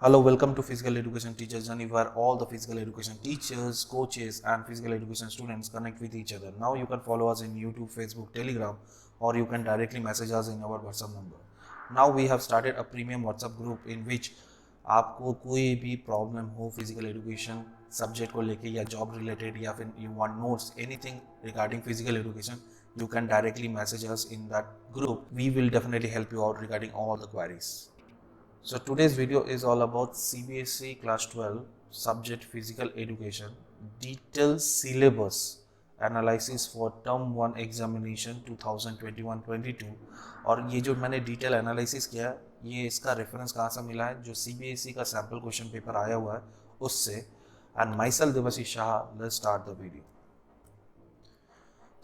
Hello, welcome to Physical Education Teachers Journey, where all the physical education teachers, coaches, and physical education students connect with each other. Now you can follow us in YouTube, Facebook, Telegram, or you can directly message us in our WhatsApp number. Now we have started a premium WhatsApp group in which आपको कोई भी problem हो physical education subject को लेके या job related या फिर you want notes anything regarding physical education you can directly message us in that group. We will definitely help you out regarding all the queries. So today's video is all about CBSE class 12 subject physical education detailed syllabus analysis for term 1 examination 2021-22 और ये जो मैंने detail analysis किया ये इसका reference कहाँ से मिला है जो CBSE का सैम्पल क्वेश्चन पेपर आया हुआ है उससे and myself Devashish Shah let's start the video.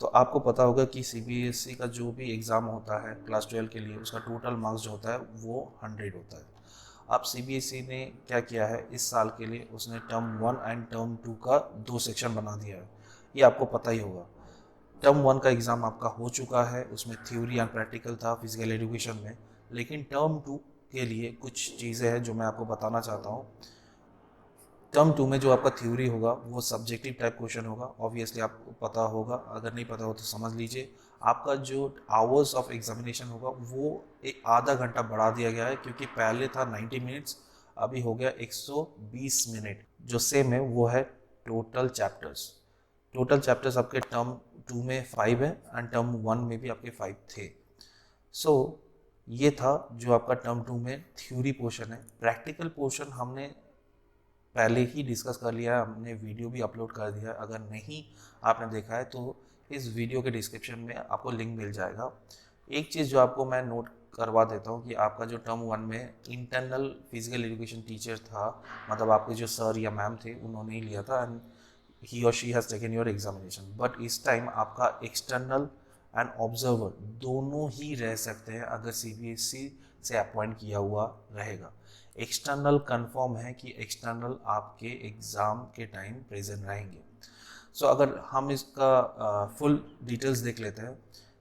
तो आपको पता होगा कि CBSE का जो भी एग्ज़ाम होता है क्लास 12 के लिए उसका टोटल मार्क्स जो होता है वो 100 होता है। अब CBSE ने क्या किया है इस साल के लिए उसने टर्म 1 एंड टर्म 2 का 2 सेक्शन बना दिया है, ये आपको पता ही होगा। टर्म 1 का एग्ज़ाम आपका हो चुका है, उसमें थ्योरी एंड प्रैक्टिकल था फिजिकल एजुकेशन में, लेकिन टर्म 2 के लिए कुछ चीज़ें हैं जो मैं आपको बताना चाहता हूँ। टर्म 2 में जो आपका थ्योरी होगा वो सब्जेक्टिव टाइप क्वेश्चन होगा, ऑब्वियसली आपको पता होगा, अगर नहीं पता हो तो समझ लीजिए। आपका जो आवर्स ऑफ एग्जामिनेशन होगा वो एक आधा घंटा बढ़ा दिया गया है क्योंकि पहले था 90 मिनट्स, अभी हो गया 120 मिनट। जो सेम है वो है टोटल चैप्टर्स आपके टर्म 2 में 5 है एंड टर्म 1 में भी आपके 5 थे। सो ये था जो आपका टर्म 2 में थ्योरी पोर्शन है। प्रैक्टिकल पोर्शन हमने पहले ही डिस्कस कर लिया है, हमने वीडियो भी अपलोड कर दिया है, अगर नहीं आपने देखा है तो इस वीडियो के डिस्क्रिप्शन में आपको लिंक मिल जाएगा। एक चीज़ जो आपको मैं नोट करवा देता हूँ कि आपका जो टर्म 1 में इंटरनल फिजिकल एजुकेशन टीचर था, मतलब आपके जो सर या मैम थे उन्होंने ही लिया था एंड ही और she has taken your examination, but इस टाइम आपका एक्सटर्नल एंड ऑब्जर्वर दोनों ही रह सकते हैं अगर CBSE से अपॉइंट किया हुआ रहेगा। एक्सटर्नल कंफर्म है कि एक्सटर्नल आपके एग्ज़ाम के टाइम प्रेजेंट रहेंगे। सो अगर हम इसका फुल डिटेल्स देख लेते हैं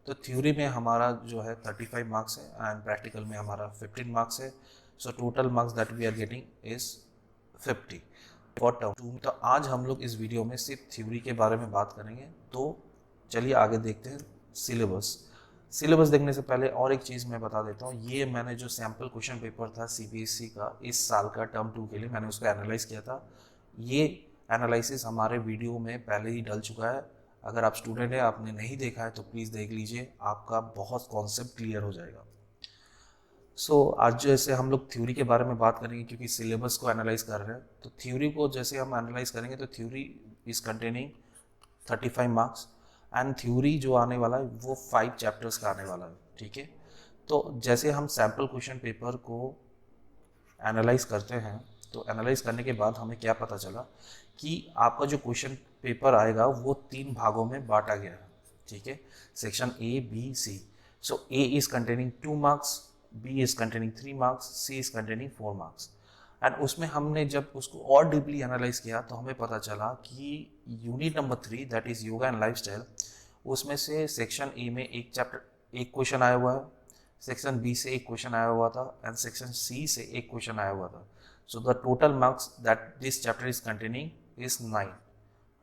तो थ्योरी में हमारा जो है 35 मार्क्स है एंड प्रैक्टिकल में हमारा 15 मार्क्स है। So total marks that we are getting is 50 for term 2। तो आज हम लोग इस वीडियो में सिर्फ थ्योरी के बारे में बात करेंगे, तो चलिए आगे देखते हैं सिलेबस देखने से पहले और एक चीज़ मैं बता देता हूँ। ये मैंने जो सैम्पल क्वेश्चन पेपर था CBSE का इस साल का टर्म 2 के लिए मैंने उसको एनालाइज किया था। ये एनालिसिस हमारे वीडियो में पहले ही डल चुका है, अगर आप स्टूडेंट हैं आपने नहीं देखा है तो प्लीज़ देख लीजिए, आपका बहुत कॉन्सेप्ट क्लियर हो जाएगा। आज जैसे हम लोग थ्योरी के बारे में बात करेंगे क्योंकि सिलेबस को एनालाइज कर रहे हैं, तो थ्योरी को जैसे हम एनालाइज करेंगे तो theory is containing 35 marks and theory जो आने वाला है वो 5 चैप्टर्स का आने वाला है, ठीक है। तो जैसे हम सैम्पल क्वेश्चन पेपर को एनालाइज करते हैं तो एनालाइज करने के बाद हमें क्या पता चला कि आपका जो क्वेश्चन पेपर आएगा वो 3 भागों में बांटा गया है, ठीक है। Section A, B, C। So A is containing 2 marks, B is containing 3 marks, C is containing 4 marks. And उसमें हमने जब उसको और डीपली एनालाइज किया तो हमें पता चला कि unit number 3 that is yoga and lifestyle, उसमें से सेक्शन ए में एक क्वेश्चन आया हुआ है, सेक्शन बी से एक क्वेश्चन आया हुआ था एंड सेक्शन सी से एक क्वेश्चन आया हुआ था। So the total marks that this chapter is containing is 9,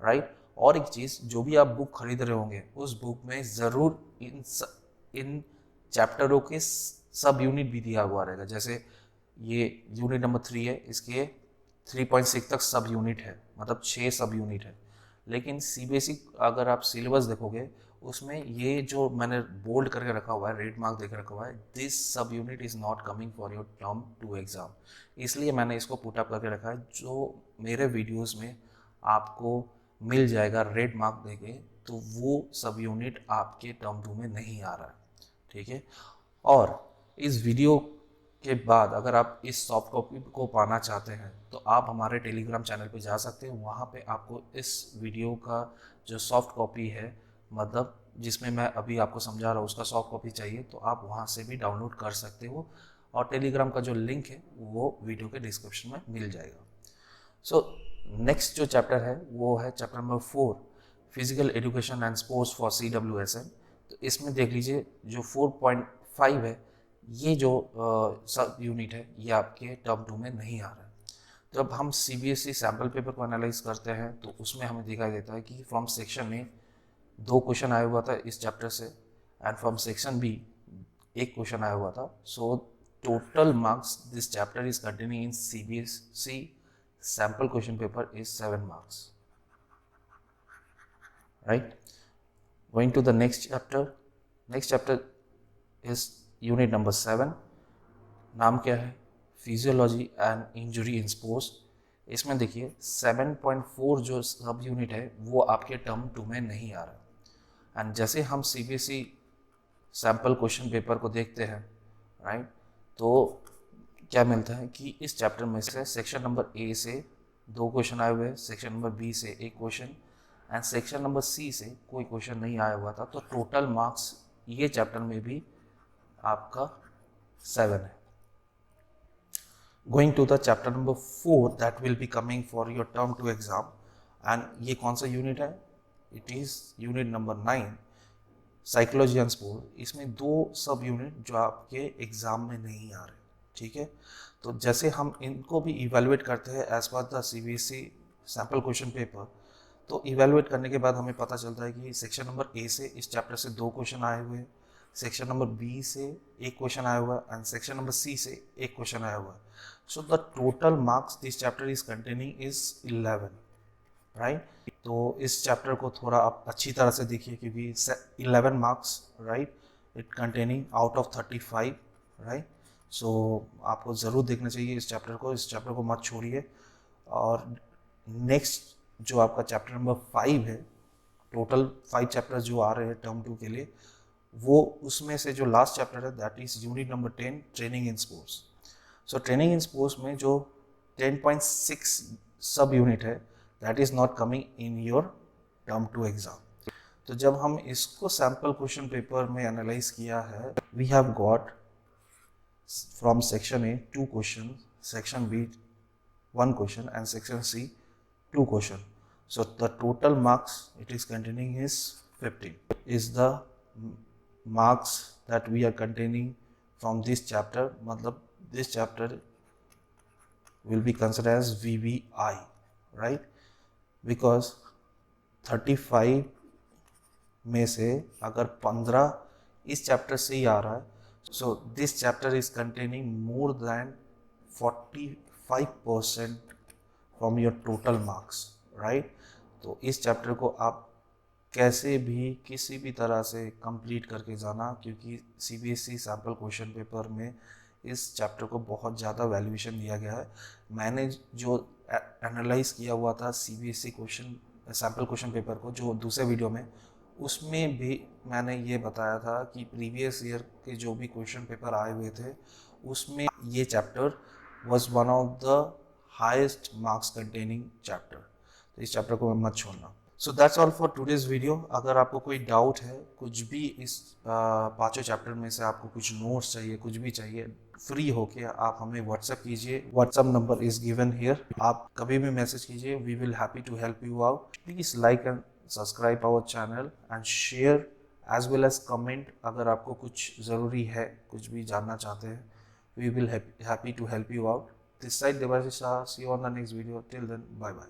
right. और एक चीज़, जो भी आप बुक खरीद रहे होंगे उस बुक में ज़रूर इन चैप्टरों के सब यूनिट भी दिया हुआ रहेगा। जैसे ये यूनिट नंबर 3 है, इसके 3.6 तक सब यूनिट है, मतलब 6 सब यूनिट है। लेकिन CBSE अगर आप सिलेबस देखोगे उसमें ये जो मैंने बोल्ड करके रखा हुआ है, रेड मार्क देकर रखा हुआ है, दिस सब unit is not coming for your term 2 exam, इसलिए मैंने इसको पुट अप करके रखा है। जो मेरे वीडियोस में आपको मिल जाएगा रेड मार्क देके, तो वो सब यूनिट आपके टर्म 2 में नहीं आ रहा है, ठीक है। और इस वीडियो के बाद अगर आप इस सॉफ्ट कॉपी को पाना चाहते हैं तो आप हमारे टेलीग्राम चैनल पे जा सकते हैं, वहाँ पे आपको इस वीडियो का जो सॉफ्ट कॉपी है, मतलब जिसमें मैं अभी आपको समझा रहा हूँ उसका सॉफ्ट कॉपी चाहिए तो आप वहाँ से भी डाउनलोड कर सकते हो, और टेलीग्राम का जो लिंक है वो वीडियो के डिस्क्रिप्शन में मिल जाएगा। नेक्स्ट जो चैप्टर है वो है chapter number 4 physical education and sports for CWSM। तो इसमें देख लीजिए जो 4.5 है, ये जो सब यूनिट है ये आपके टर्म 2 में नहीं आ रहा है। जब हम CBSE सैम्पल पेपर को एनालाइज करते हैं तो उसमें हमें दिखाई देता है कि फ्रॉम सेक्शन ए 2 क्वेश्चन आया हुआ था इस चैप्टर से, and from section B 1 question आया हुआ था. So total marks this chapter is containing in CBSE sample question paper is 7 marks, right? Going to the next chapter is unit number 7. नाम क्या है? Physiology and injury in sports. इसमें देखिए 7.4 जो सब यूनिट है वो आपके टर्म 2 में नहीं आ रहा. एंड जैसे हम CBSE सैम्पल क्वेश्चन पेपर को देखते हैं, राइट, तो क्या मिलता है कि इस चैप्टर में से सेक्शन नंबर ए से 2 क्वेश्चन आए हुए हैं, सेक्शन नंबर बी से 1 question, and section number C से कोई क्वेश्चन नहीं आया हुआ था. तो टोटल मार्क्स ये चैप्टर में भी आपका 7 है. Going to the chapter number 4 that will be coming for your term 2 exam. And ये कौन सा यूनिट है? It is unit number 9, psychology and sport. इसमें 2 सब यूनिट जो आपके एग्जाम में नहीं आ रहे, ठीक है. तो जैसे हम इनको भी इवेलुएट करते हैं as per the CBSE sample question paper, तो इवेलुएट करने के बाद हमें पता चलता है कि सेक्शन नंबर ए से इस चैप्टर से 2 क्वेश्चन आए हुए हैं, सेक्शन नंबर बी से 1 क्वेश्चन आया हुआ है, एंड सेक्शन नंबर सी से 1 क्वेश्चन आया हुआ है. So the total marks this chapter is containing is 11, right. तो इस चैप्टर को थोड़ा आप अच्छी तरह से देखिए क्योंकि 11 marks, right, it containing out of 35, right. So आपको ज़रूर देखना चाहिए इस चैप्टर को मत छोड़िए. और नेक्स्ट जो आपका चैप्टर नंबर 5 है, टोटल 5 चैप्टर जो आ रहे हैं टर्म 2 के लिए, वो उसमें से जो लास्ट चैप्टर है that is unit number 10, training in sports. So training in sports में जो 10.6 सब यूनिट है that is not coming in your term 2 exam. तो जब हम इसको सैम्पल क्वेश्चन पेपर में एनालाइज किया है, we have got from section A 2 questions, section B 1 question, and section C 2 question. So the total marks it is containing is 15 is the marks that we are containing from this chapter. मतलब this chapter will be considered as VBI, right? Because 35 में से अगर 15 इस chapter से ही आ रहा है, so this chapter is containing more than 45% from your total marks, right? तो इस चैप्टर को आप कैसे भी किसी भी तरह से कंप्लीट करके जाना, क्योंकि CBSE सैम्पल क्वेश्चन पेपर में इस चैप्टर को बहुत ज़्यादा वैल्यूएशन दिया गया है. मैंने जो एनालाइज किया हुआ था CBSE question sample question paper को जो दूसरे वीडियो में, उसमें भी मैंने ये बताया था कि प्रीवियस ईयर के जो भी क्वेश्चन पेपर आए हुए थे उसमें ये chapter was one of the highest marks containing chapter. तो इस चैप्टर को मत छोड़ना. So that's all for today's video. अगर आपको कोई डाउट है, कुछ भी इस 5 चैप्टर में से आपको कुछ नोट्स चाहिए, कुछ भी चाहिए, फ्री होके आप हमें व्हाट्सएप कीजिए. WhatsApp number is given here. आप कभी भी मैसेज कीजिए. We will happy to help you out. Please like and subscribe our channel and share as well as comment. अगर आपको कुछ ज़रूरी है, कुछ भी जानना चाहते हैं, we will happy to help you out. This side Devashish Shah. See you on the next video. Till then, bye bye.